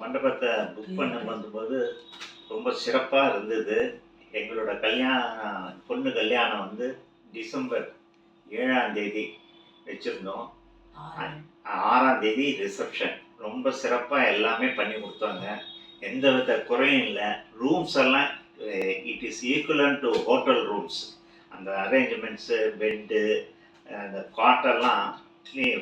மண்டபத்தை புக் பண்ண வந்தபோது ரொம்ப சிறப்பாக இருந்தது. எங்களோட பொண்ணு கல்யாணம் வந்து டிசம்பர் 7ஆம் தேதி வச்சுருந்தோம். 6ஆம் தேதி ரிசப்ஷன். ரொம்ப சிறப்பாக எல்லாமே பண்ணி கொடுத்தாங்க. எந்தவித குறையும் இல்லை. ரூம்ஸ் எல்லாம் it is equivalent to hotel rooms. அந்த அரேஞ்ச்மெண்ட்ஸு, பெட்டு, அந்த காட்டெல்லாம்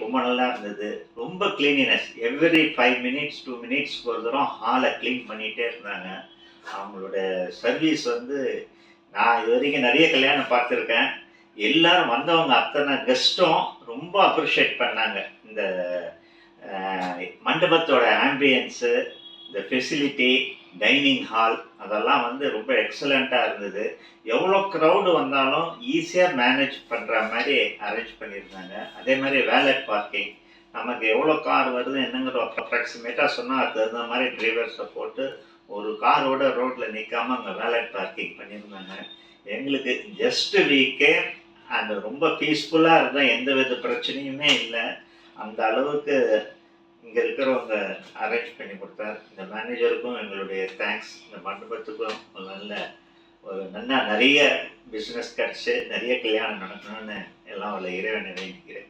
ரொம்ப நல்லா இருந்தது. ரொம்ப கிளீனினஸ். எவ்ரி 5 மினிட்ஸ் 2 மினிட்ஸ்க்கு ஒரு தரம் ஹாலை க்ளீன் பண்ணிகிட்டே இருந்தாங்க. அவங்களோட சர்வீஸ் வந்து நான் இது வரைக்கும் நிறைய கல்யாணம் பார்த்துருக்கேன். எல்லாரும் வந்தவங்க அத்தனை கெஸ்ட்டும் ரொம்ப அப்ரிஷியேட் பண்ணாங்க. இந்த மண்டபத்தோட ஆம்பியன்ஸு, இந்த ஃபெசிலிட்டி, டைனிங் ஹால் அதெல்லாம் வந்து ரொம்ப எக்ஸலண்ட்டாக இருந்தது. எவ்வளோ க்ரௌடு வந்தாலும் ஈஸியாக மேனேஜ் பண்ணுற மாதிரி அரேஞ்ச் பண்ணியிருந்தாங்க. அதே மாதிரி வேலட் பார்க்கிங், நமக்கு எவ்வளோ கார் வருது என்னங்கிற அப்ராக்சிமேட்டாக சொன்னால் அது தகுந்த மாதிரி டிரைவர்ஸை போட்டு ஒரு காரோட ரோட்டில் நிற்காமல் அங்கே வேலட் பார்க்கிங் பண்ணியிருந்தாங்க. எங்களுக்கு ஜஸ்ட் வீக்கே அந்த ரொம்ப பீஸ்ஃபுல்லாக இருந்தால் எந்த வித பிரச்சனையுமே இல்லை. அந்த அளவுக்கு இங்கே இருக்கிறவங்க அரேஞ்ச் பண்ணி கொடுத்தார். இந்த மேனேஜருக்கும் எங்களுடைய தேங்க்ஸ். இந்த மண்டபத்துக்கும் நல்ல நிறைய பிஸ்னஸ் கிடச்சி நிறைய கல்யாணம் நடக்கணும்னு எல்லாம் உள்ள இறைவனை வேண்டிக்கிறேன்.